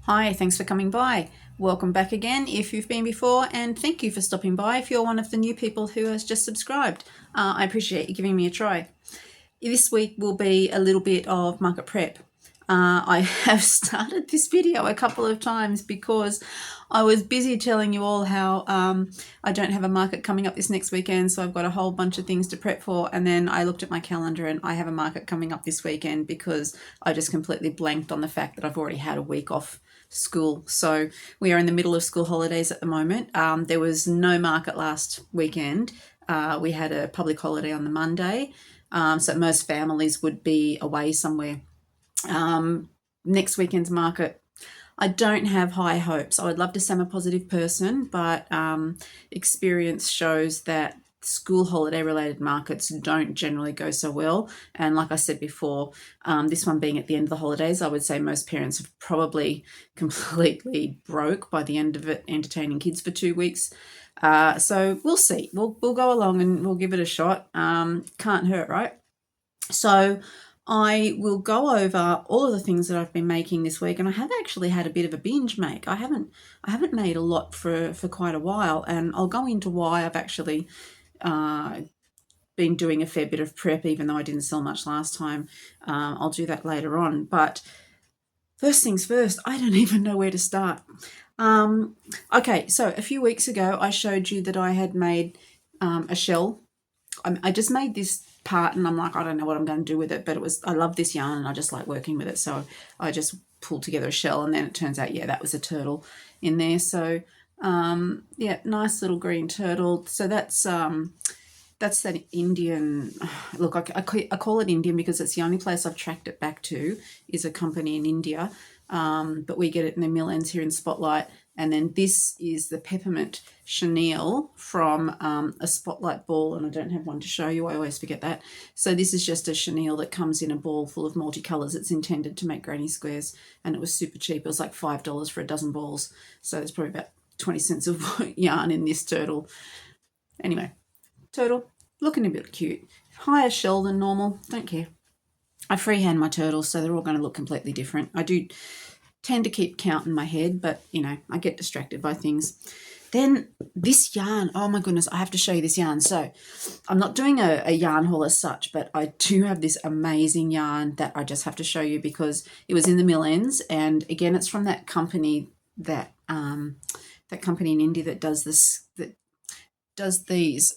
Hi, thanks for coming by. Welcome back again if you've been before, and thank you for stopping by if you're one of the new people who has just subscribed. I appreciate you giving me a try. This week will be a little bit of market prep. I have started this video a couple of times because I was busy telling you all how I don't have a market coming up this next weekend, so I've got a whole bunch of things to prep for. And then I looked at my calendar and I have a market coming up this weekend because I just completely blanked on the fact that I've already had a week off school. So we are in the middle of school holidays at the moment. There was no market last weekend. We had a public holiday on the Monday, so most families would be away somewhere. Next weekend's market, I don't have high hopes. I would love to say I'm a positive person, but experience shows that school holiday related markets don't generally go so well. And like I said before, this one being at the end of the holidays, I would say most parents have probably completely broke by the end of it, entertaining kids for 2 weeks. So we'll see. We'll go along and we'll give it a shot. Can't hurt, right? So I will go over all of the things that I've been making this week, and I have actually had a bit of a binge make. I haven't made a lot for quite a while, and I'll go into why I've actually been doing a fair bit of prep, even though I didn't sell much last time. I'll do that later on. But first things first, I don't even know where to start. Okay, so a few weeks ago, I showed you that I had made a shell. I just made this part and I'm like, I don't know what I'm going to do with it, but I love this yarn and I just like working with it. So I just pulled together a shell, and then it turns out, yeah, that was a turtle in there. So yeah, nice little green turtle. So that's that Indian, look, I call it Indian because it's the only place I've tracked it back to is a company in India. But we get it in the mill ends here in Spotlight. And then this is the peppermint chenille from a Spotlight ball, and I don't have one to show you. I always forget that. So this is just a chenille that comes in a ball full of multicolours. It's intended to make granny squares, and it was super cheap. It was like $5 for a dozen balls. So there's probably about 20 cents of yarn in this turtle. Anyway, turtle, looking a bit cute. Higher shell than normal, don't care. I freehand my turtles, so they're all going to look completely different. I do tend to keep count in my head, but you know, I get distracted by things. Then this yarn, oh my goodness, I have to show you this yarn. So I'm not doing a yarn haul as such, but I do have this amazing yarn that I just have to show you because it was in the mill ends, and again, it's from that company that company in India that does these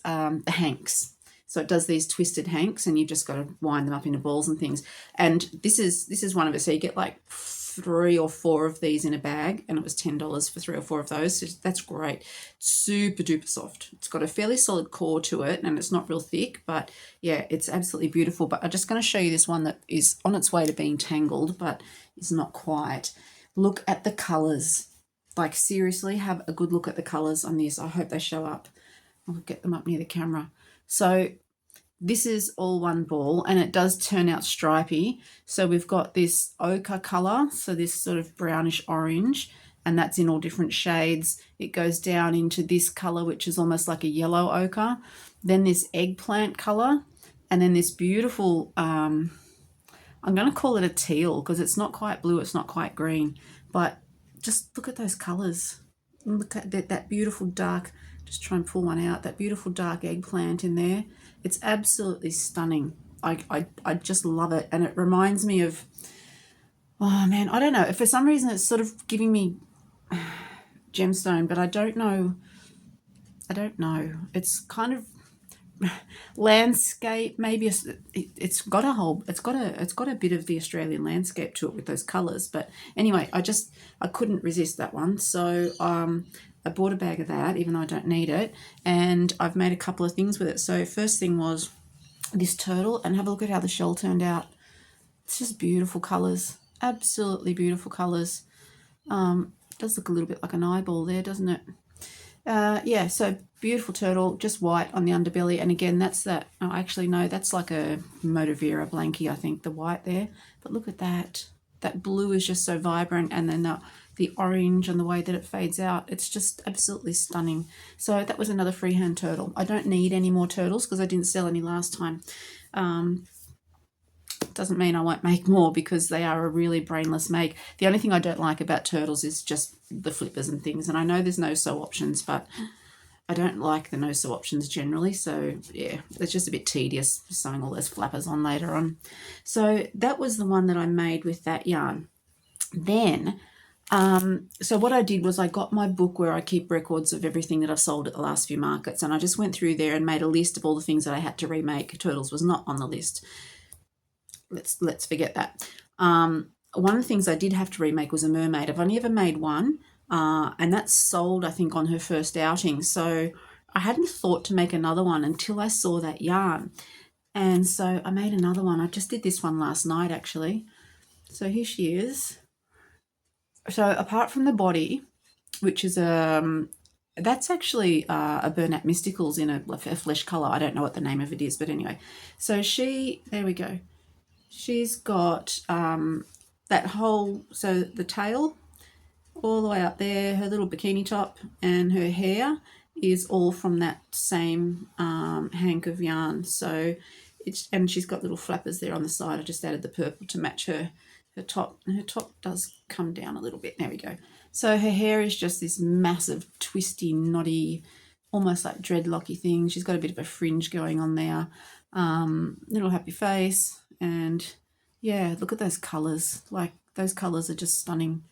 the hanks. So it does these twisted hanks, and you've just got to wind them up into balls and things. And this is one of it. So you get like 3 or 4 of these in a bag, and it was $10 for 3 or 4 of those. So that's great. Super duper soft. It's got a fairly solid core to it, and it's not real thick, but yeah, it's absolutely beautiful. But I'm just going to show you this one that is on its way to being tangled, but is not quite. Look at the colors. Like seriously, have a good look at the colors on this. I hope they show up. I'll get them up near the camera. So this is all one ball, and it does turn out stripy. So we've got this ochre color, so this sort of brownish orange, and that's in all different shades. It goes down into this color, which is almost like a yellow ochre. Then this eggplant color, and then this beautiful, I'm going to call it a teal because it's not quite blue, it's not quite green, but just look at those colors. Look at that beautiful dark, just try and pull one out, that beautiful dark eggplant in there. It's absolutely stunning. I just love it. And it reminds me of, oh man, I don't know. For some reason it's sort of giving me gemstone, but I don't know. It's kind of landscape, maybe. It's got a bit of the Australian landscape to it with those colors. But anyway, I couldn't resist that one. So I bought a bag of that, even though I don't need it, and I've made a couple of things with it. So first thing was this turtle, and have a look at how the shell turned out. It's just beautiful colors, absolutely beautiful colors. Does look a little bit like an eyeball there, doesn't it? Yeah, so beautiful turtle, just white on the underbelly. And again, that's that, oh, actually no, that's like a Motivera blankie, I think, the white there. But look at that. That blue is just so vibrant, and then the orange and the way that it fades out, it's just absolutely stunning. So that was another freehand turtle. I don't need any more turtles because I didn't sell any last time. Doesn't mean I won't make more, because they are a really brainless make. The only thing I don't like about turtles is just the flippers and things. And I know there's no sew options, but I don't like the no sew options generally. So yeah, it's just a bit tedious sewing all those flappers on later on. So that was the one that I made with that yarn. Then, so what I did was I got my book where I keep records of everything that I've sold at the last few markets, and I just went through there and made a list of all the things that I had to remake. Turtles was not on the list. Let's forget that. One of the things I did have to remake was a mermaid. I've only ever made one, and that's sold, I think, on her first outing. So I hadn't thought to make another one until I saw that yarn. And so I made another one. I just did this one last night, actually. So here she is. So apart from the body, which is that's actually a Bernat Mysticals in a flesh colour. I don't know what the name of it is, but anyway. So there we go. She's got that whole, so the tail all the way up there, her little bikini top, and her hair is all from that same hank of yarn. So and she's got little flappers there on the side. I just added the purple to match her top, and her top does come down a little bit. There we go. So her hair is just this massive, twisty, knotty, almost like dreadlocky thing. She's got a bit of a fringe going on there. Little happy face. And yeah, look at those colours. Like, those colours are just stunning.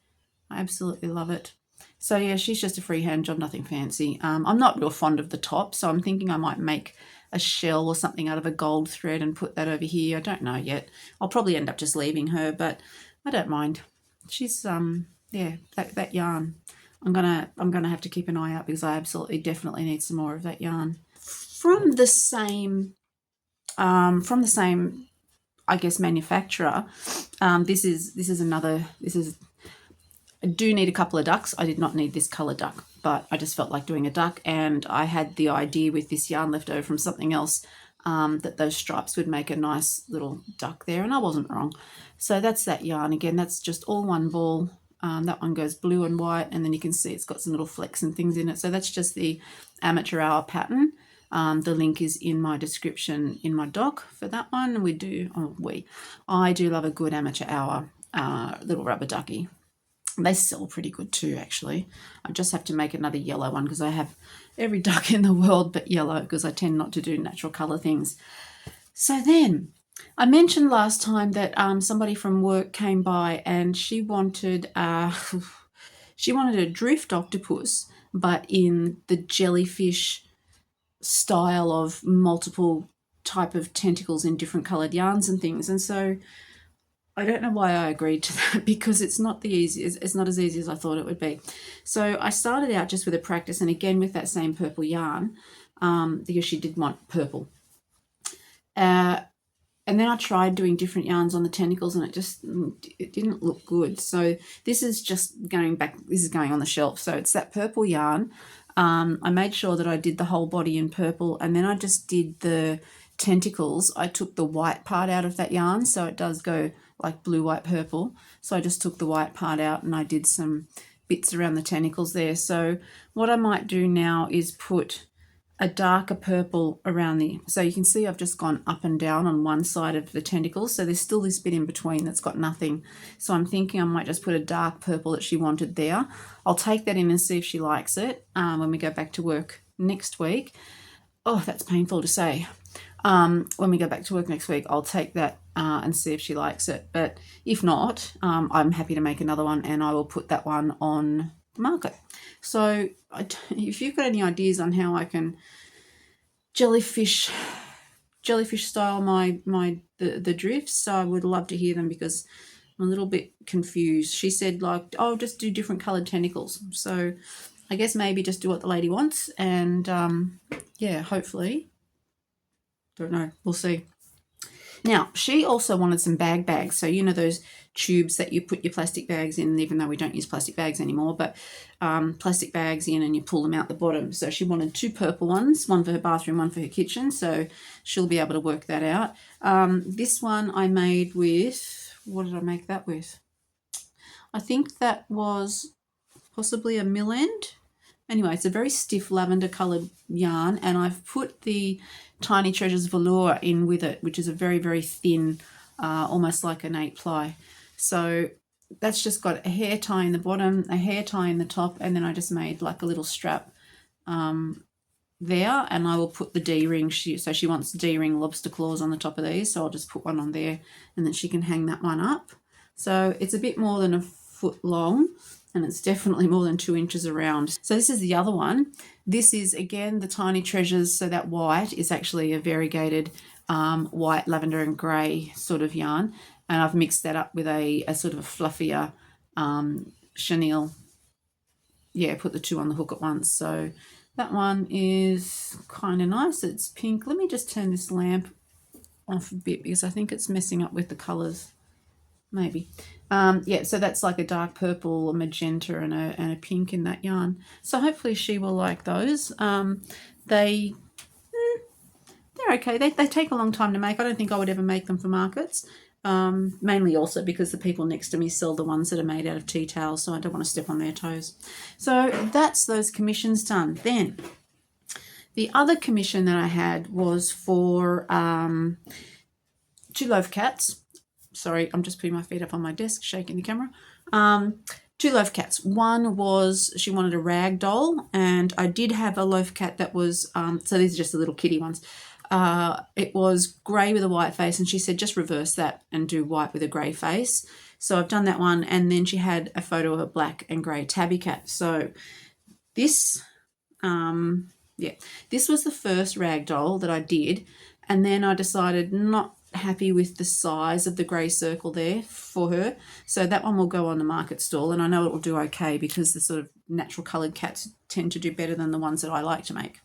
I absolutely love it. So yeah, she's just a freehand job, nothing fancy. I'm not real fond of the top, so I'm thinking I might make a shell or something out of a gold thread and put that over here. I don't know yet. I'll probably end up just leaving her, but I don't mind. She's yeah, that yarn. I'm gonna have to keep an eye out, because I absolutely definitely need some more of that yarn. From the same I guess manufacturer. This is I do need a couple of ducks. I did not need this colour duck, but I just felt like doing a duck, and I had the idea with this yarn left over from something else that those stripes would make a nice little duck there, and I wasn't wrong. So that's that yarn. Again, that's just all one ball. That one goes blue and white, and then you can see it's got some little flecks and things in it. So that's just the amateur hour pattern. The link is in my description in my doc for that one. I do love a good amateur hour little rubber ducky. They sell pretty good too, actually. I just have to make another yellow one, because I have every duck in the world but yellow, because I tend not to do natural colour things. So then, I mentioned last time that somebody from work came by, and she wanted a drift octopus, but in the jellyfish style of multiple type of tentacles in different coloured yarns and things. And so I don't know why I agreed to that, because it's not as easy as I thought it would be. So I started out just with a practice, and again with that same purple yarn, because she did want purple. And then I tried doing different yarns on the tentacles, and it didn't look good. So this is just going back, this is going on the shelf. So it's that purple yarn. I made sure that I did the whole body in purple, and then I just did the tentacles. I took the white part out of that yarn, so it does go like blue, white, purple. So I just took the white part out, and I did some bits around the tentacles there. So what I might do now is put a darker purple around so you can see I've just gone up and down on one side of the tentacles, so there's still this bit in between that's got nothing. So I'm thinking I might just put a dark purple that she wanted there. I'll take that in and see if she likes it when we go back to work next week. Oh, that's painful to say. When we go back to work next week, I'll take that and see if she likes it. But if not, I'm happy to make another one, and I will put that one on the market. So if you've got any ideas on how I can jellyfish style the drifts, I would love to hear them, because I'm a little bit confused. She said, like, oh, just do different coloured tentacles. So I guess maybe just do what the lady wants, and yeah, hopefully. Don't know, we'll see. Now, she also wanted some bags. So, you know, those tubes that you put your plastic bags in, even though we don't use plastic bags anymore, but plastic bags in, and you pull them out the bottom. So she wanted 2 purple ones, one for her bathroom, one for her kitchen. So she'll be able to work that out. This one I made with, what did I make that with? I think that was possibly a mill end. Anyway, it's a very stiff lavender coloured yarn, and I've put the Tiny Treasures velour in with it, which is a very, very thin almost like an 8-ply. So that's just got a hair tie in the bottom, a hair tie in the top, and then I just made like a little strap there, and I will put the D-ring. So she wants D-ring lobster claws on the top of these, so I'll just put one on there, and then she can hang that one up. So it's a bit more than a foot long, and it's definitely more than 2 inches around. So this is the other one. This is, again, the Tiny Treasures. So that white is actually a variegated white, lavender and grey sort of yarn, and I've mixed that up with a sort of a fluffier chenille. Yeah, put the two on the hook at once. So that one is kind of nice. It's pink. Let me just turn this lamp off a bit because I think it's messing up with the colours. Maybe. Yeah, so that's like a dark purple, a magenta, and a pink in that yarn. So hopefully she will like those. They're okay. They take a long time to make. I don't think I would ever make them for markets. Mainly also because the people next to me sell the ones that are made out of tea towels, so I don't want to step on their toes. So that's those commissions done. Then the other commission that I had was for 2 loaf cats. Sorry, I'm just putting my feet up on my desk, shaking the camera. 2 loaf cats. One was she wanted a rag doll, and I did have a loaf cat that was, so these are just the little kitty ones. It was grey with a white face, and she said just reverse that and do white with a grey face. So I've done that one, and then she had a photo of a black and grey tabby cat. So this, this was the first rag doll that I did, and then I decided not happy with the size of the grey circle there for her, so that one will go on the market stall, and I know it will do okay because the sort of natural coloured cats tend to do better than the ones that I like to make.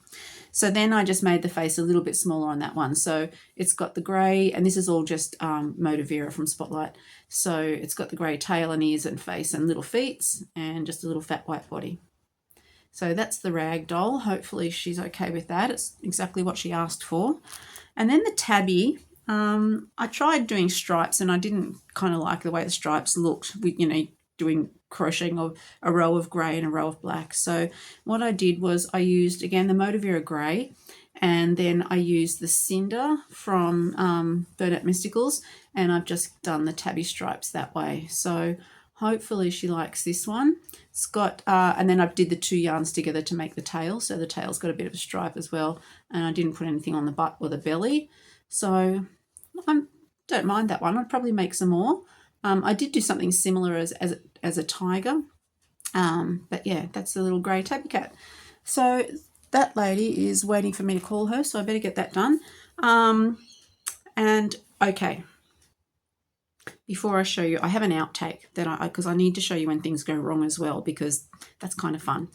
So then I just made the face a little bit smaller on that one. So it's got the grey, and this is all just Motivera from Spotlight. So it's got the grey tail and ears and face and little feet and just a little fat white body. So that's the rag doll. Hopefully she's okay with that. It's exactly what she asked for. And then the tabby, I tried doing stripes, and I didn't kind of like the way the stripes looked with, doing crocheting of a row of grey and a row of black. So what I did was I used, again, the Motivera grey, and then I used the Cinder from Bernat Mysticals, and I've just done the tabby stripes that way. So hopefully she likes this one. It's got, and then I did the 2 yarns together to make the tail, so the tail's got a bit of a stripe as well, and I didn't put anything on the butt or the belly. So I don't mind that one. I'd probably make some more. I did do something similar as a tiger, but yeah, that's the little grey tabby cat. So that lady is waiting for me to call her, so I better get that done. And okay, before I show you, I have an outtake that because I need to show you when things go wrong as well, because that's kind of fun.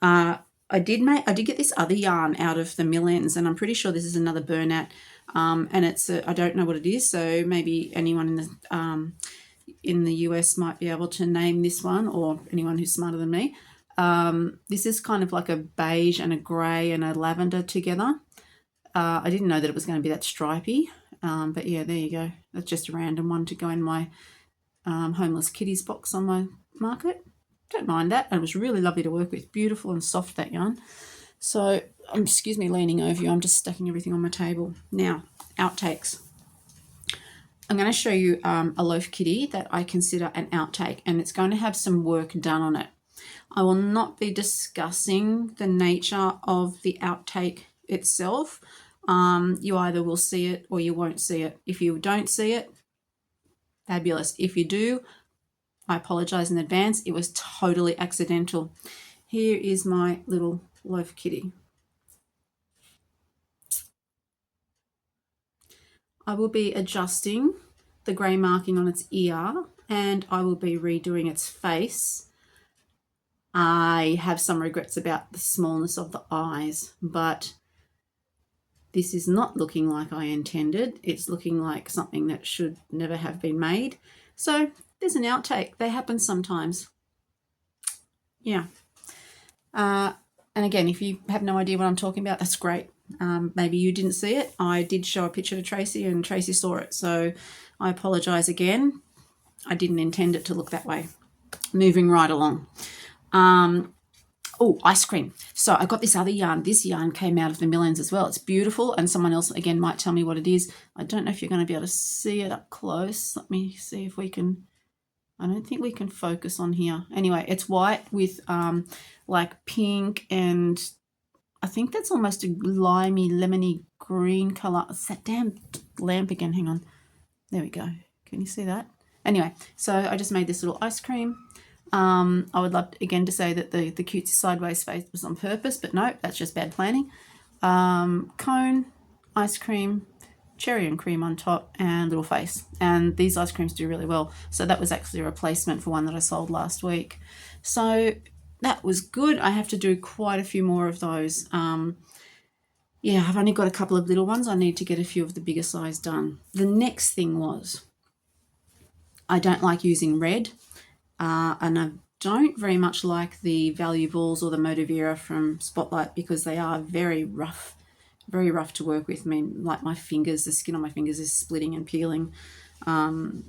I did get this other yarn out of the mill ends, and I'm pretty sure this is another Bernat, and it's I don't know what it is, so maybe anyone in the US might be able to name this one, or anyone who's smarter than me. This is kind of like a beige and a grey and a lavender together. I didn't know that it was going to be that stripy, but yeah, there you go. That's just a random one to go in my homeless kitties box on my market. Don't mind that. It was really lovely to work with. Beautiful and soft, that yarn. So, excuse me leaning over you. I'm just stacking everything on my table. Now, outtakes. I'm going to show you a loaf kitty that I consider an outtake, and it's going to have some work done on it. I will not be discussing the nature of the outtake itself. You either will see it or you won't see it. If you don't see it, fabulous. If you do, I apologize in advance. It was totally accidental. Here is my little loaf kitty. I will be adjusting the grey marking on its ear, and I will be redoing its face. I have some regrets about the smallness of the eyes, but this is not looking like I intended. It's looking like something that should never have been made. So there's an outtake. They happen sometimes. Yeah. And again, if you have no idea what I'm talking about, that's great. Maybe you didn't see it. I did show a picture to Tracy, and Tracy saw it. So I apologize again. I didn't intend it to look that way. Moving right along. Oh, ice cream. So I got this other yarn. This yarn came out of the Millions as well. It's beautiful, and someone else, again, might tell me what it is. I don't know if you're going to be able to see it up close. Let me see if we can. I don't think we can focus on here. Anyway, it's white with like pink, and I think that's almost a limey, lemony green colour. It's that damn lamp again. Hang on. There we go. Can you see that? Anyway, so I just made this little ice cream. I would love, again, to say that the cutesy sideways face was on purpose, but no, that's just bad planning. Cone, ice cream, cherry and cream on top, and little face. And these ice creams do really well. So that was actually a replacement for one that I sold last week. So that was good. I have to do quite a few more of those. Yeah, I've only got a couple of little ones. I need to get a few of the bigger size done. The next thing was, I don't like using red, and I don't very much like the Valuables or the Motivera from Spotlight because they are very rough to work with. I mean, like my fingers, the skin on my fingers is splitting and peeling, and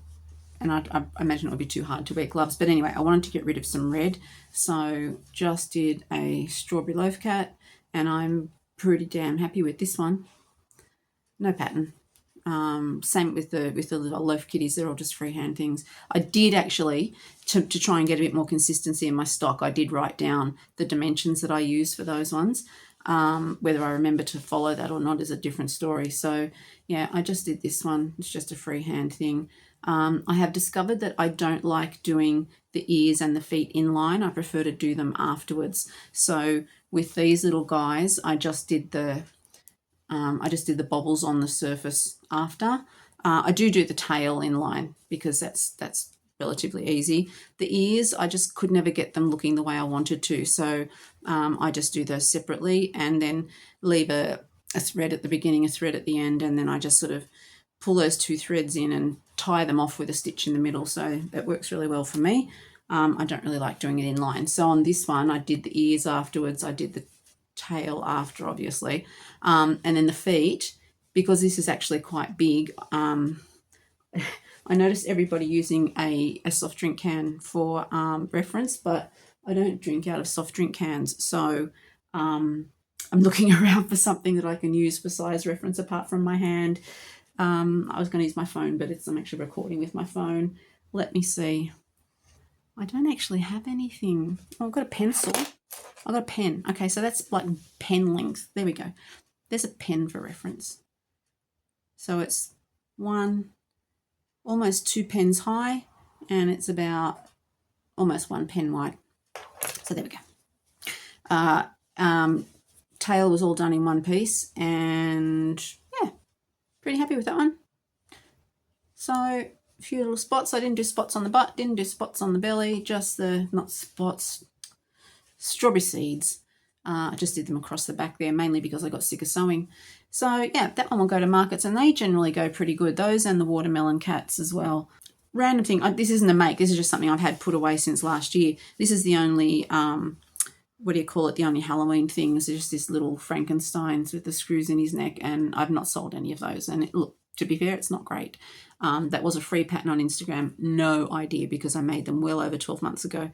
I imagine it would be too hard to wear gloves. But anyway, I wanted to get rid of some red, so just did a strawberry loaf cat, and I'm pretty damn happy with this one. No pattern. Same with the little loaf kitties. They're all just freehand things. I did actually, to try and get a bit more consistency in my stock, I did write down the dimensions that I use for those ones. Whether I remember to follow that or not is a different story. So yeah, I just did this one. It's just a freehand thing. I have discovered that I don't like doing the ears and the feet inline. I prefer to do them afterwards. So with these little guys, I just did the bobbles on the surface after. I do the tail inline because that's relatively easy. The ears, I just could never get them looking the way I wanted to. So I just do those separately and then leave a thread at the beginning, a thread at the end, and then I just sort of pull those two threads in and tie them off with a stitch in the middle. So that works really well for me. I don't really like doing it in line. So on this one, I did the ears afterwards. I did the tail after, obviously, and then the feet, because this is actually quite big. I noticed everybody using a soft drink can for reference, but I don't drink out of soft drink cans, so I'm looking around for something that I can use for size reference apart from my hand. I was going to use my phone, but I'm actually recording with my phone. Let me see. I don't actually have anything. Oh, I've got a pencil. I've got a pen. Okay, so that's like pen length. There we go. There's a pen for reference. So it's almost 2 pens high, and it's about almost 1 pen wide. So there we go. Tail was all done in one piece, and yeah, pretty happy with that one. So a few little spots. I didn't do spots on the butt, didn't do spots on the belly, just not spots, strawberry seeds. I just did them across the back there, mainly because I got sick of sewing. So yeah, that one will go to markets, and they generally go pretty good. Those and the watermelon cats as well. Random thing, this isn't a make, this is just something I've had put away since last year. This is the only, the only Halloween thing. It's just this little Frankenstein's with the screws in his neck, and I've not sold any of those. And look, to be fair, it's not great. That was a free pattern on Instagram. No idea, because I made them well over 12 months ago.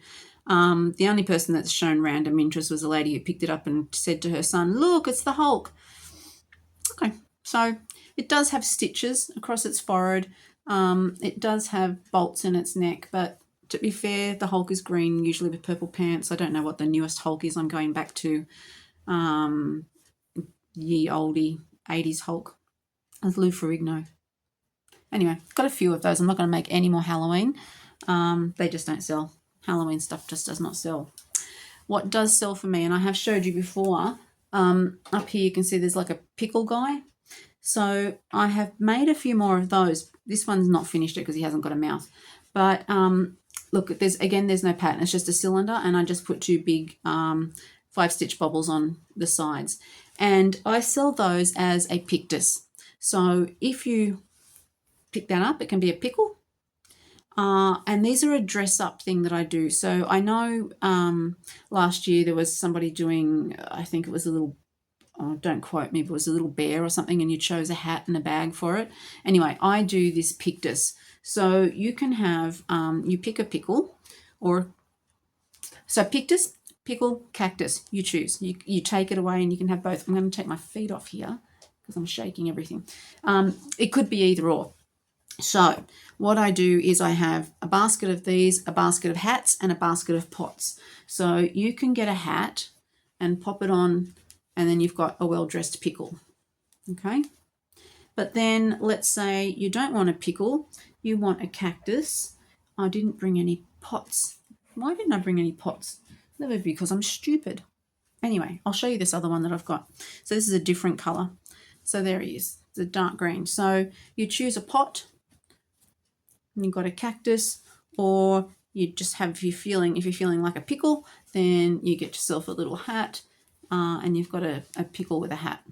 The only person that's shown random interest was a lady who picked it up and said to her son, "Look, it's the Hulk." Okay, so it does have stitches across its forehead. It does have bolts in its neck, but to be fair, the Hulk is green, usually with purple pants. I don't know what the newest Hulk is. I'm going back to ye oldie 80s Hulk with Lou Ferrigno. Anyway, got a few of those. I'm not going to make any more Halloween. They just don't sell. Halloween stuff just does not sell. What does sell for me, and I have showed you before, up here you can see there's like a pickle guy. So I have made a few more of those. This one's not finished yet because he hasn't got a mouth. But look, there's no pattern. It's just a cylinder, and I just put 2 big 5-stitch bobbles on the sides. And I sell those as a pictus. So if you pick that up, it can be a pickle. And these are a dress-up thing that I do. So I know last year there was somebody doing, I think it was a little, don't quote me, but it was a little bear or something, and you chose a hat and a bag for it. Anyway, I do this pictus. So you can have, you pick a pickle, or, so pictus, pickle, cactus, you choose. You take it away and you can have both. I'm going to take my feet off here because I'm shaking everything. It could be either or. So what I do is I have a basket of these, a basket of hats, and a basket of pots. So you can get a hat and pop it on, and then you've got a well-dressed pickle. Okay? But then let's say you don't want a pickle, you want a cactus. I didn't bring any pots. Why didn't I bring any pots? Never, because I'm stupid. Anyway, I'll show you this other one that I've got. So this is a different colour. So there he is. It's a dark green. So you choose a pot, and you've got a cactus, or you just have, if you're feeling like a pickle, then you get yourself a little hat, and you've got a pickle with a hat.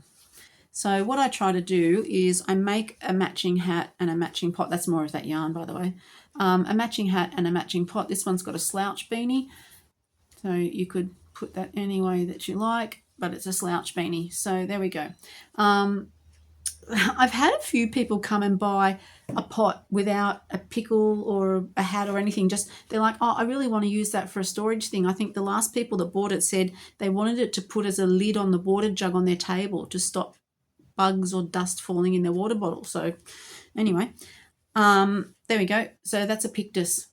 So what I try to do is I make a matching hat and a matching pot. That's more of that yarn, by the way. A matching hat and a matching pot. This one's got a slouch beanie, so you could put that any way that you like, but it's a slouch beanie. So there we go. I've had a few people come and buy a pot without a pickle or a hat or anything. Just they're like, oh, I really want to use that for a storage thing. I think the last people that bought it said they wanted it to put as a lid on the water jug on their table to stop bugs or dust falling in their water bottle. So anyway, there we go. So that's a Pictus,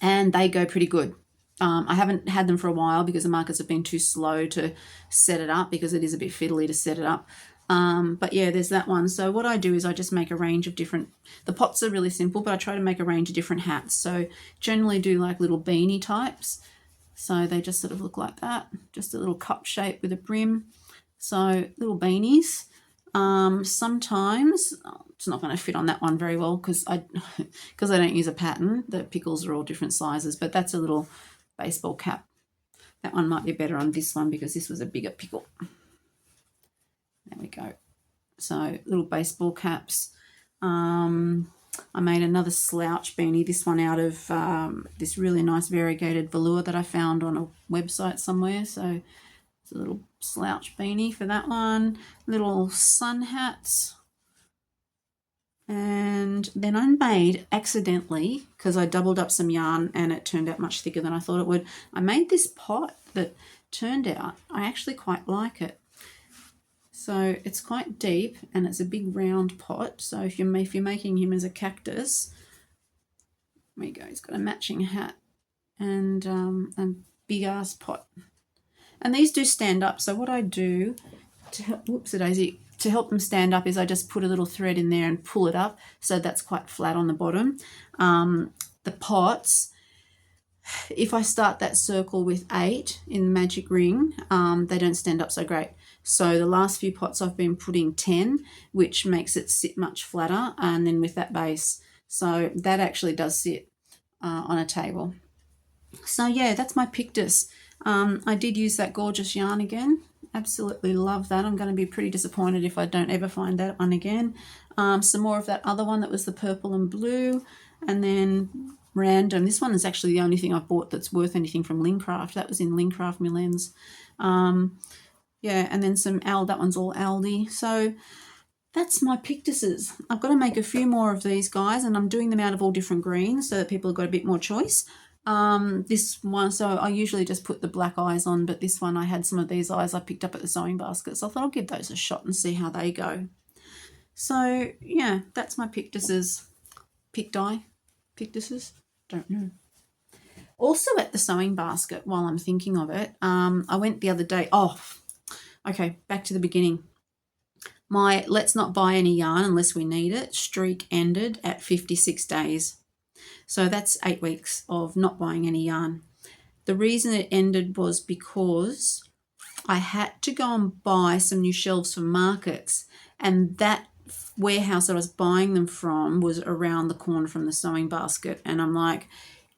and they go pretty good. I haven't had them for a while because the markets have been too slow to set it up, because it is a bit fiddly to set it up. But yeah, there's that one. So what I do is I just make a range of different, the pots are really simple, but I try to make a range of different hats. So generally do like little beanie types. So they just sort of look like that, just a little cup shape with a brim. So little beanies. Sometimes it's not going to fit on that one very well because I don't use a pattern. The pickles are all different sizes, but that's a little baseball cap. That one might be better on this one because this was a bigger pickle. There we go. So little baseball caps. I made another slouch beanie, this one out of this really nice variegated velour that I found on a website somewhere. So it's a little slouch beanie for that one. Little sun hats. And then I made, accidentally, because I doubled up some yarn and it turned out much thicker than I thought it would, I made this pot that turned out, I actually quite like it. So it's quite deep and it's a big round pot. So if you're making him as a cactus, there you go, he's got a matching hat and a big ass pot. And these do stand up. So what I do to help, whoopsie-daisy, to help them stand up is I just put a little thread in there and pull it up. So that's quite flat on the bottom. The pots, if I start that circle with 8 in the magic ring, they don't stand up so great. So the last few pots I've been putting 10, which makes it sit much flatter, and then with that base. So that actually does sit on a table. So yeah, that's my Pictus. I did use that gorgeous yarn again. Absolutely love that. I'm going to be pretty disappointed if I don't ever find that one again. Some more of that other one that was the purple and blue, and then random. This one is actually the only thing I've bought that's worth anything from Lincraft. That was in Lincraft Millens. Yeah, and then some that one's all Aldi. So that's my Pictuses. I've got to make a few more of these guys, and I'm doing them out of all different greens so that people have got a bit more choice. This one, so I usually just put the black eyes on, but this one I had some of these eyes I picked up at the sewing basket, so I thought I'll give those a shot and see how they go. So yeah, that's my Pictuses. Pictuses? Don't know. Also at the sewing basket, while I'm thinking of it, I went the other day. Okay, back to the beginning. My let's not buy any yarn unless we need it streak ended at 56 days. So that's 8 weeks of not buying any yarn. The reason it ended was because I had to go and buy some new shelves for markets, and that warehouse that I was buying them from was around the corner from the sewing basket. And I'm like,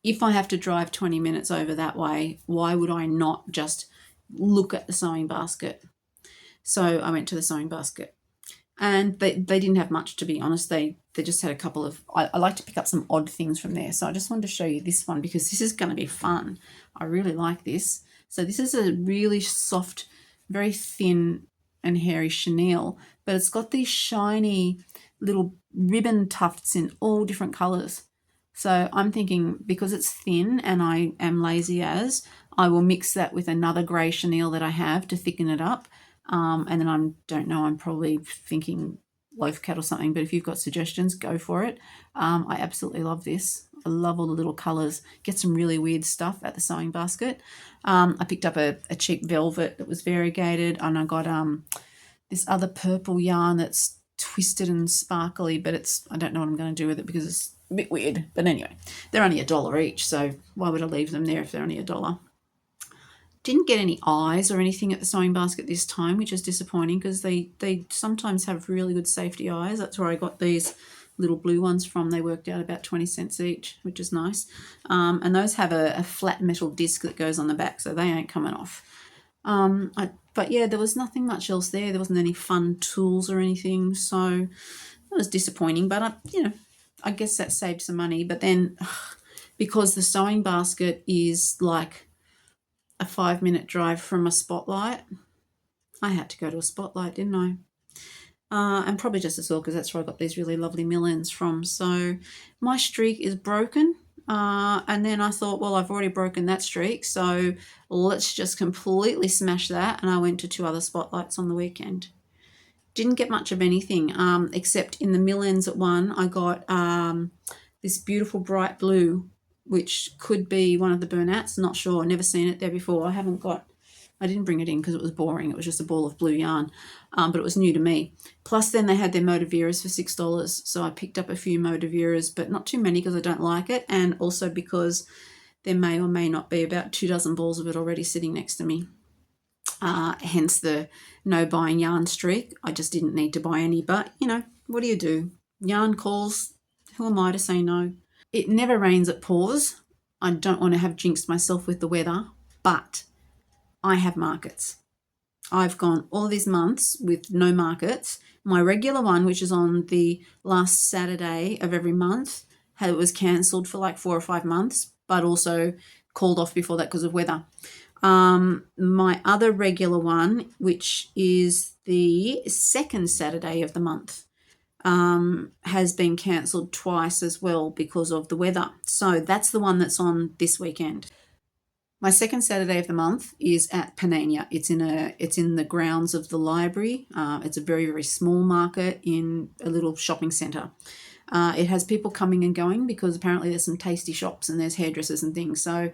if I have to drive 20 minutes over that way, why would I not just look at the sewing basket? So I went to the sewing basket, and they didn't have much, to be honest. They just had a couple of, I like to pick up some odd things from there. So I just wanted to show you this one because this is going to be fun. I really like this. So this is a really soft, very thin and hairy chenille, but it's got these shiny little ribbon tufts in all different colours. So I'm thinking, because it's thin and I am lazy as, I will mix that with another grey chenille that I have to thicken it up. And then I'm probably thinking loaf cat or something, but if you've got suggestions, go for it. I absolutely love this. I love all the little colours. Get some really weird stuff at the sewing basket. I picked up a cheap velvet that was variegated, and I got this other purple yarn that's twisted and sparkly, but I don't know what I'm going to do with it because it's a bit weird. But anyway, they're only $1 each, so why would I leave them there if they're only $1? Didn't get any eyes or anything at the sewing basket this time, which is disappointing because they sometimes have really good safety eyes. That's where I got these little blue ones from. They worked out about 20 cents each, which is nice. And those have a flat metal disc that goes on the back, so they ain't coming off. But yeah, there was nothing much else there. There wasn't any fun tools or anything, so that was disappointing. But I guess that saved some money. But then, because the sewing basket is like a 5-minute drive from a Spotlight, I had to go to a Spotlight, didn't I? And probably just as well because that's where I got these really lovely mill-ends from. So my streak is broken. And then I thought, well, I've already broken that streak, so let's just completely smash that. And I went to 2 other Spotlights on the weekend. Didn't get much of anything, except in the mill ends at one, I got this beautiful bright blue, which could be one of the Burnats. Not sure. Never seen it there before. I didn't bring it in because it was boring. It was just a ball of blue yarn, but it was new to me. Plus, then they had their Motiveras for $6, so I picked up a few Motiveras, but not too many because I don't like it, and also because there may or may not be about 2 dozen balls of it already sitting next to me. Hence the no buying yarn streak. I just didn't need to buy any, but what do you do? Yarn calls. Who am I to say no? It never rains at Paws. I don't want to have jinxed myself with the weather, but I have markets. I've gone all these months with no markets. My regular one, which is on the last Saturday of every month, was cancelled for like 4 or 5 months, but also called off before that because of weather. My other regular one, which is the second Saturday of the month, has been cancelled twice as well because of the weather. So that's the one that's on this weekend. My second Saturday of the month is at Panania. It's in the grounds of the library. It's a very, very small market in a little shopping centre. It has people coming and going because apparently there's some tasty shops and there's hairdressers and things. So,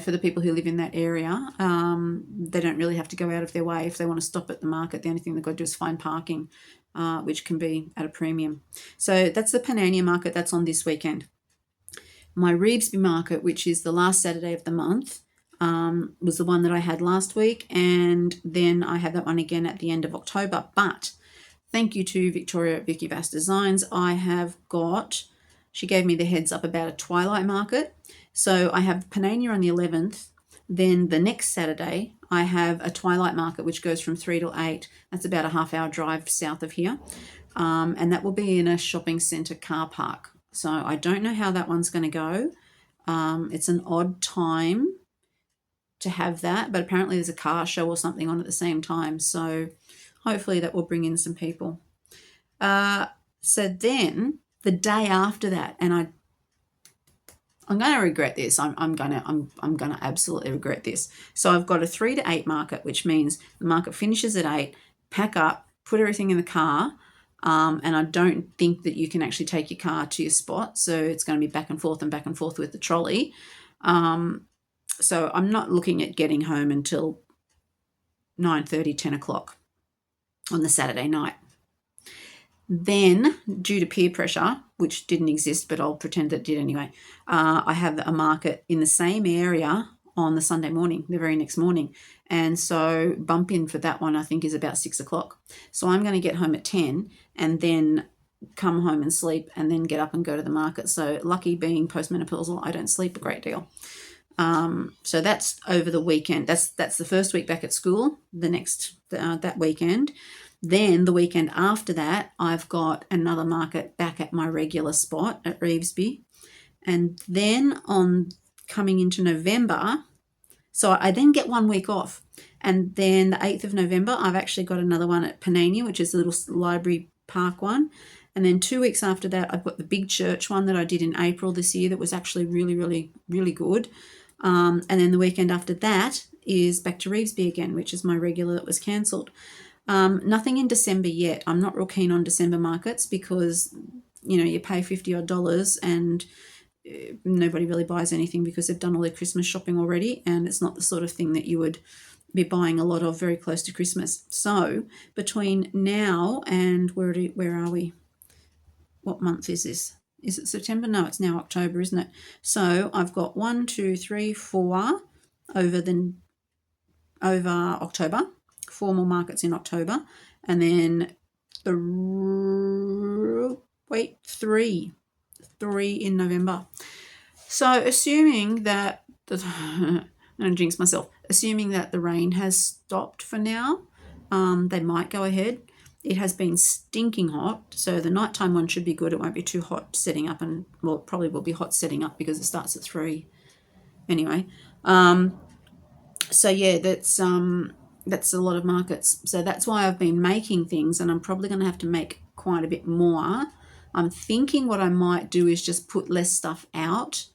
for the people who live in that area, they don't really have to go out of their way. If they want to stop at the market, the only thing they've got to do is find parking, which can be at a premium. So that's the Panania market. That's on this weekend. My Revesby market, which is the last Saturday of the month, was the one that I had last week, and then I have that one again at the end of October. But thank you to Victoria at Vicky Vass Designs. She gave me the heads up about a twilight market. So I have Panania on the 11th. Then the next Saturday, I have a twilight market, which goes from 3 till 8. That's about a half-hour drive south of here. And that will be in a shopping centre car park. So I don't know how that one's going to go. It's an odd time to have that, but apparently there's a car show or something on at the same time. So hopefully that will bring in some people. So then the day after that, and I'm going to regret this. I'm going to absolutely regret this. So I've got a 3 to 8 market, which means the market finishes at 8, pack up, put everything in the car, and I don't think that you can actually take your car to your spot. So it's going to be back and forth with the trolley. So I'm not looking at getting home until 9:30, 10 o'clock on the Saturday night. Then, due to peer pressure, which didn't exist, but I'll pretend that it did anyway, I have a market in the same area on the Sunday morning, the very next morning. And so bump in for that one, I think, is about 6 o'clock. So I'm going to get home at 10 and then come home and sleep and then get up and go to the market. So lucky being postmenopausal, I don't sleep a great deal. So that's over the weekend. That's the first week back at school, that weekend. Then the weekend after that, I've got another market back at my regular spot at Revesby. And then coming into November, so I then get 1 week off. And then the 8th of November, I've actually got another one at Panania, which is a little library park one. And then 2 weeks after that, I've got the big church one that I did in April this year that was actually really, really, really good. And then the weekend after that is back to Revesby again, which is my regular that was cancelled. Nothing in December yet. I'm not real keen on December markets because, you know, you pay $50 odd and nobody really buys anything because they've done all their Christmas shopping already, and it's not the sort of thing that you would be buying a lot of very close to Christmas. So between now and where are we? What month is this? Is it September? No, it's now October, isn't it? So I've got 1, 2, 3, 4 over October, 4 more markets in October, and then three in November. So assuming that I'm going to jinx myself. Assuming that the rain has stopped for now, they might go ahead. It has been stinking hot, so the nighttime one should be good. It won't be too hot setting up, and well, it probably will be hot setting up because it starts at 3. Anyway, so yeah, that's a lot of markets. So that's why I've been making things, and I'm probably going to have to make quite a bit more. I'm thinking what I might do is just put less stuff out,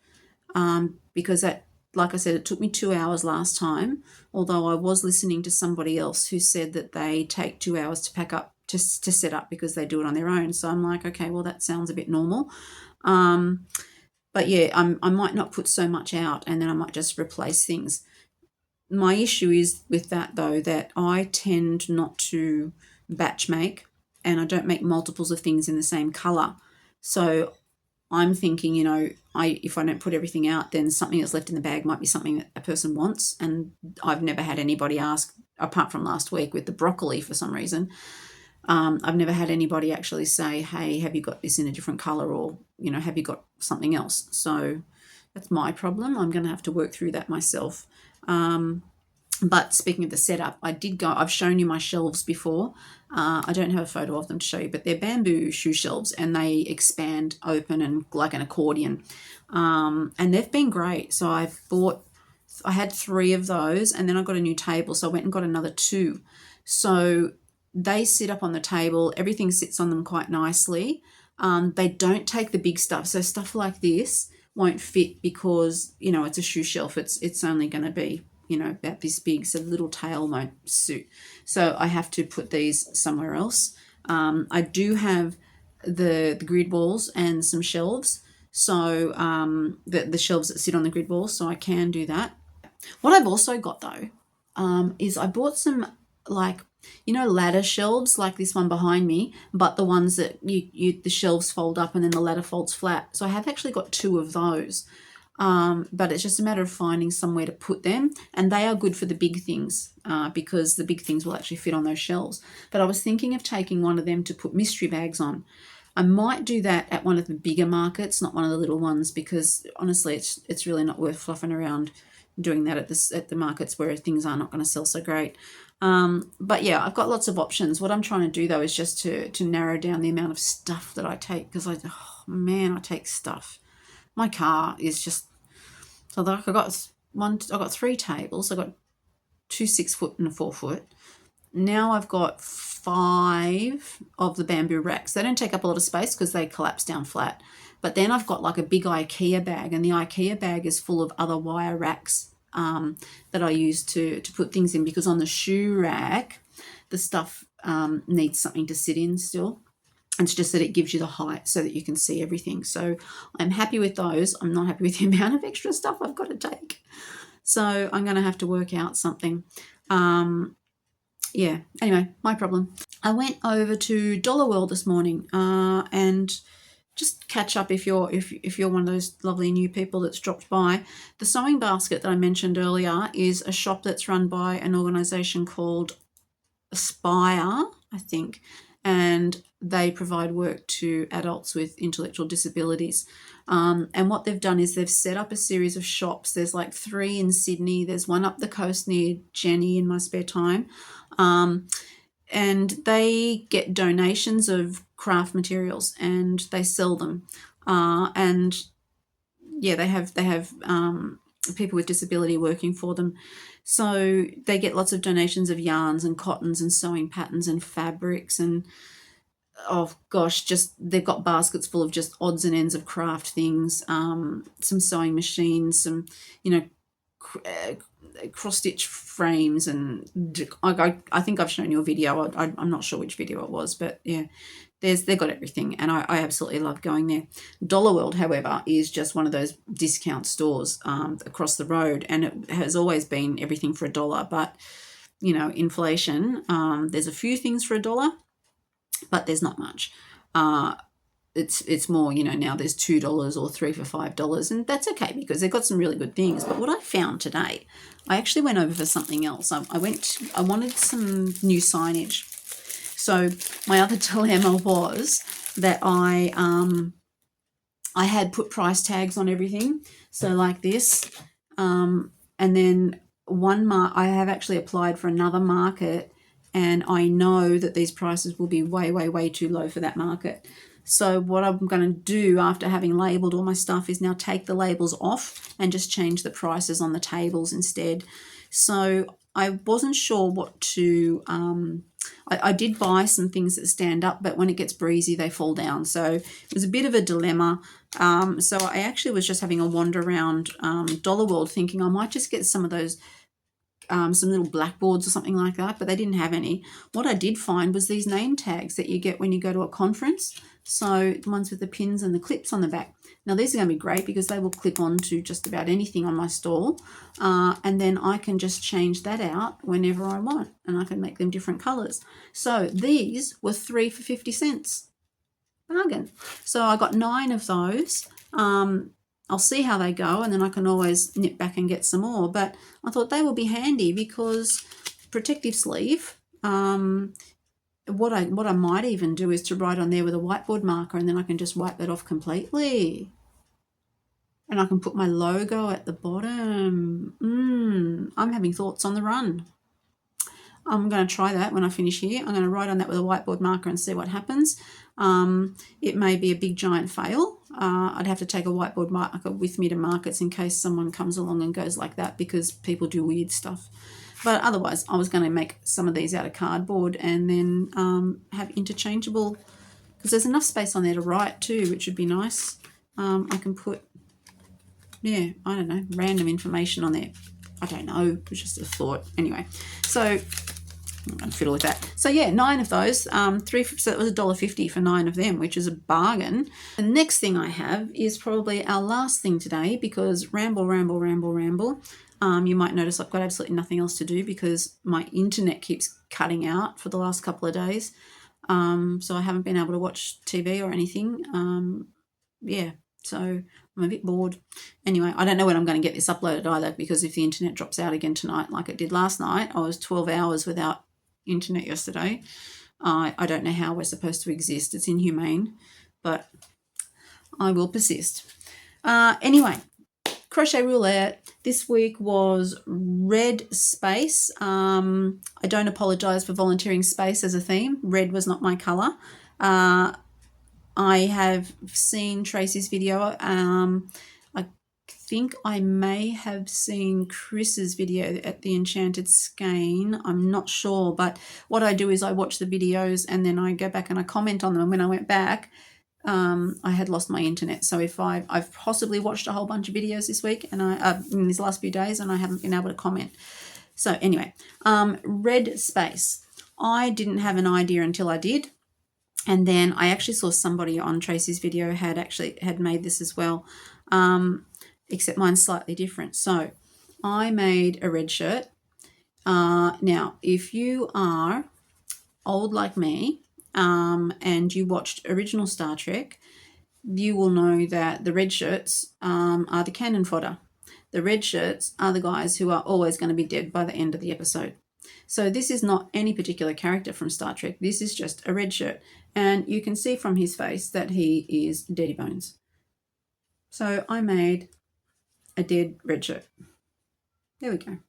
because that, like I said, it took me 2 hours last time, although I was listening to somebody else who said that they take 2 hours to pack up, to set up, because they do it on their own. So I'm like, okay, well, that sounds a bit normal. But yeah, I might not put so much out, and then I might just replace things. My issue is with that, though, that I tend not to batch make, and I don't make multiples of things in the same colour. So I'm thinking, you know, if I don't put everything out, then something that's left in the bag might be something that a person wants. And I've never had anybody ask, apart from last week with the broccoli for some reason, I've never had anybody actually say, hey, have you got this in a different colour, or, you know, have you got something else? So that's my problem. I'm going to have to work through that myself. But speaking of the setup, I've shown you my shelves before. I don't have a photo of them to show you, but they're bamboo shoe shelves, and they expand open and like an accordion. And they've been great. So I had 3 of those, and then I got a new table. So I went and got another 2. So they sit up on the table. Everything sits on them quite nicely. They don't take the big stuff. So stuff like this won't fit because, you know, it's a shoe shelf. It's only going to be, you know, about this big, so the little tail won't suit. So I have to put these somewhere else. I do have the grid walls and some shelves, so the shelves that sit on the grid walls, so I can do that. What I've also got, though, is I bought some, like, you know, ladder shelves like this one behind me, but the ones that the shelves fold up and then the ladder folds flat. So I have actually got 2 of those. But it's just a matter of finding somewhere to put them, and they are good for the big things, because the big things will actually fit on those shelves. But I was thinking of taking one of them to put mystery bags on. I might do that at one of the bigger markets, not one of the little ones, because honestly, it's really not worth fluffing around doing that at the markets where things are not going to sell so great. But yeah, I've got lots of options. What I'm trying to do, though, is just to narrow down the amount of stuff that I take, because I take stuff. My car is just, so like I got 3 tables. I got 2 6-foot and a 4-foot. Now I've got 5 of the bamboo racks. They don't take up a lot of space because they collapse down flat. But then I've got like a big IKEA bag, and the IKEA bag is full of other wire racks that I use to put things in, because on the shoe rack, the stuff needs something to sit in still. It's just that it gives you the height so that you can see everything. So I'm happy with those. I'm not happy with the amount of extra stuff I've got to take. So I'm going to have to work out something. Yeah, anyway, my problem. I went over to Dollar World this morning and just catch up if you're one of those lovely new people that's dropped by. The Sewing Basket that I mentioned earlier is a shop that's run by an organisation called Aspire, I think, and they provide work to adults with intellectual disabilities. And what they've done is they've set up a series of shops. There's like 3 in Sydney. There's one up the coast near Jenny in my spare time. And they get donations of craft materials and they sell them. And yeah, they have people with disability working for them. So they get lots of donations of yarns and cottons and sewing patterns and fabrics and oh gosh, just they've got baskets full of just odds and ends of craft things, some sewing machines, some, you know, cross stitch frames, and I think I've shown you a video. I'm not sure which video it was, but yeah, they've got everything, and I absolutely love going there. Dollar World, however, is just one of those discount stores across the road, and it has always been everything for $1. But you know, inflation. There's a few things for $1, but there's not much. It's more, you know, now there's $2 or 3 for $5, and that's okay because they've got some really good things. But what I found today, I actually went over for something else. I wanted some new signage. So my other dilemma was that I had put price tags on everything, so like this, and then I have actually applied for another market, and I know that these prices will be way, way, way too low for that market. So what I'm going to do after having labelled all my stuff is now take the labels off and just change the prices on the tables instead. So I wasn't sure what to... I did buy some things that stand up, but when it gets breezy, they fall down. So it was a bit of a dilemma. So I actually was just having a wander around Dollar World thinking I might just get some of those, some little blackboards or something like that, but they didn't have any. What I did find was these name tags that you get when you go to a conference. So the ones with the pins and the clips on the back. Now these are going to be great because they will clip on to just about anything on my stall, and then I can just change that out whenever I want, and I can make them different colours. So these were 3 for 50 cents. Bargain. So I got 9 of those. I'll see how they go, and then I can always nip back and get some more. But I thought they will be handy because protective sleeve. What I might even do is to write on there with a whiteboard marker, and then I can just wipe that off completely. And I can put my logo at the bottom. I'm having thoughts on the run. I'm going to try that when I finish here. I'm going to write on that with a whiteboard marker and see what happens. It may be a big giant fail. I'd have to take a whiteboard marker with me to markets in case someone comes along and goes like that, because people do weird stuff. But otherwise, I was going to make some of these out of cardboard and then have interchangeable, because there's enough space on there to write too, which would be nice. I can put, yeah, I don't know, random information on there. I don't know, it was just a thought. Anyway, so I'm going to fiddle with that. So yeah, 9 of those, so that was $1.50 for 9 of them, which is a bargain. The next thing I have is probably our last thing today, because ramble. You might notice I've got absolutely nothing else to do because my internet keeps cutting out for the last couple of days. So I haven't been able to watch TV or anything. Yeah, so I'm a bit bored. Anyway, I don't know when I'm going to get this uploaded either, because if the internet drops out again tonight like it did last night, I was 12 hours without internet yesterday. I don't know how we're supposed to exist. It's inhumane, but I will persist. Anyway, crochet roulette this week was red space. I don't apologize for volunteering space as a theme. Red was not my color. I have seen Tracy's video. I think I may have seen Chris's video at the Enchanted Skein. I'm not sure, but what I do is I watch the videos and then I go back and I comment on them. And when I went back, I had lost my internet. So if I've possibly watched a whole bunch of videos this week and in these last few days, and I haven't been able to comment. So anyway, red space. I didn't have an idea until I did. And then I actually saw somebody on Tracy's video had made this as well, except mine's slightly different. So I made a red shirt. Now, if you are old like me and you watched original Star Trek, you will know that the red shirts are the cannon fodder. The red shirts are the guys who are always going to be dead by the end of the episode. So this is not any particular character from Star Trek. This is just a red shirt. And you can see from his face that he is deady bones. So I made a dead red shirt. There we go.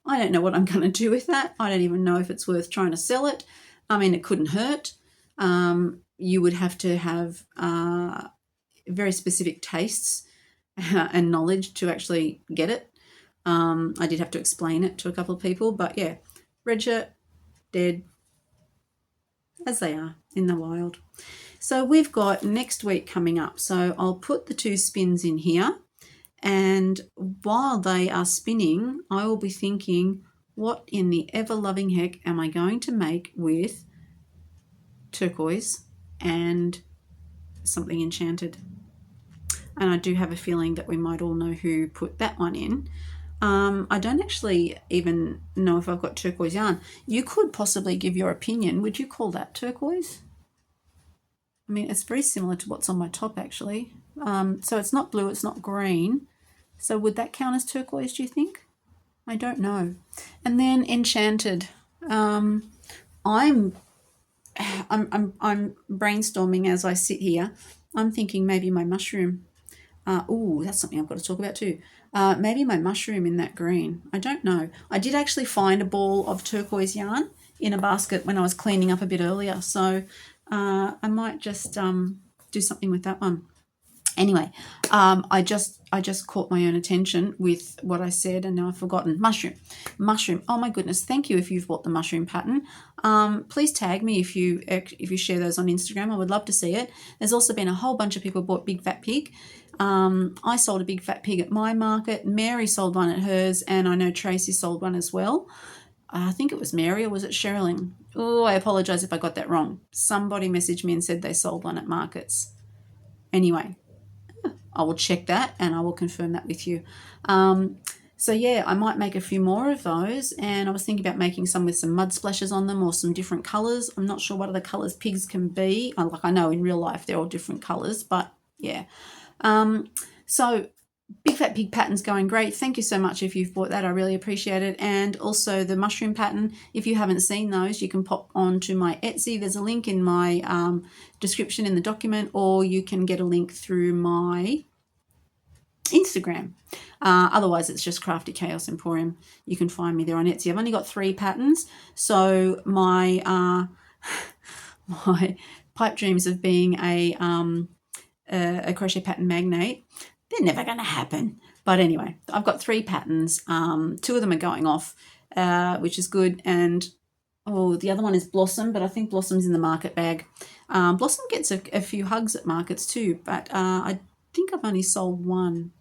I don't know what I'm going to do with that. I don't even know if it's worth trying to sell it. I mean, it couldn't hurt. You would have to have very specific tastes and knowledge to actually get it. I did have to explain it to a couple of people, but yeah, red shirt, dead. as they are in the wild. So we've got next week coming up. So I'll put the 2 spins in here, and while they are spinning, I will be thinking, what in the ever-loving heck am I going to make with turquoise and something enchanted? And I do have a feeling that we might all know who put that one in. I don't actually even know if I've got turquoise yarn. You could possibly give your opinion. Would you call that turquoise? I mean, it's very similar to what's on my top, actually. So it's not blue, it's not green. So would that count as turquoise, do you think? I don't know. And then enchanted. I'm brainstorming as I sit here. I'm thinking maybe my mushroom. That's something I've got to talk about too. Maybe my mushroom in that green. I don't know. I did actually find a ball of turquoise yarn in a basket when I was cleaning up a bit earlier. So I might just do something with that one. Anyway, I just caught my own attention with what I said, and now I've forgotten. Mushroom. Oh my goodness! Thank you if you've bought the mushroom pattern. Please tag me if you share those on Instagram. I would love to see it. There's also been a whole bunch of people who bought Big Fat Pig. I sold a Big Fat Pig at my market. Mary sold one at hers, and I know Tracy sold one as well. I think it was Mary, or was it Sherilyn? Oh, I apologise if I got that wrong. Somebody messaged me and said they sold one at markets. Anyway, I will check that and I will confirm that with you. So yeah, I might make a few more of those, and I was thinking about making some with some mud splashes on them or some different colours. I'm not sure what other colours pigs can be. I know in real life they're all different colours, but yeah. So Big Fat Pig pattern's going great. Thank you so much if you've bought that. I really appreciate it. And also the mushroom pattern, if you haven't seen those, you can pop onto my Etsy. There's a link in my description in the document, or you can get a link through my Instagram. Otherwise, it's just Crafty Chaos Emporium. You can find me there on Etsy. I've only got 3 patterns, so my my pipe dreams of being a crochet pattern magnate, they're never going to happen. But anyway, I've got 3 patterns. 2 of them are going off, which is good. And the other one is Blossom, but I think Blossom's in the market bag. Blossom gets a few hugs at markets too, but I think I've only sold 1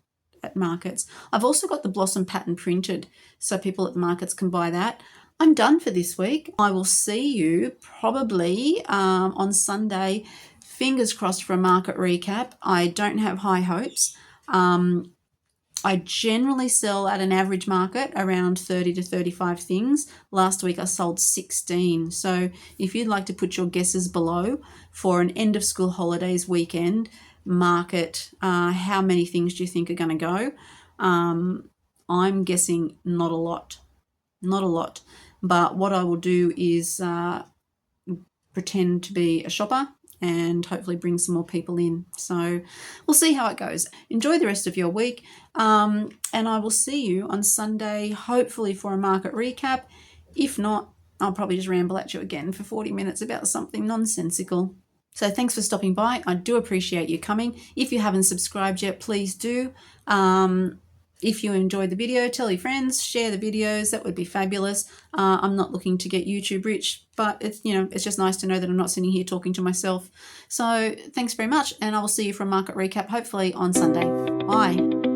at markets. I've also got the Blossom pattern printed, so people at the markets can buy that. I'm done for this week. I will see you probably on Sunday. Fingers crossed for a market recap. I don't have high hopes. I generally sell at an average market around 30 to 35 things. Last week I sold 16. So if you'd like to put your guesses below for an end of school holidays weekend market, how many things do you think are going to go? I'm guessing not a lot. But what I will do is pretend to be a shopper and hopefully bring some more people in. So we'll see how it goes. Enjoy the rest of your week, and I will see you on Sunday, hopefully for a market recap. If not, I'll probably just ramble at you again for 40 minutes about something nonsensical. So thanks for stopping by. I do appreciate you coming. If you haven't subscribed yet, please do. If you enjoyed the video, tell your friends, share the videos. That would be fabulous. I'm not looking to get YouTube rich, but it's just nice to know that I'm not sitting here talking to myself. So thanks very much, and I will see you for a market recap hopefully on Sunday. Bye.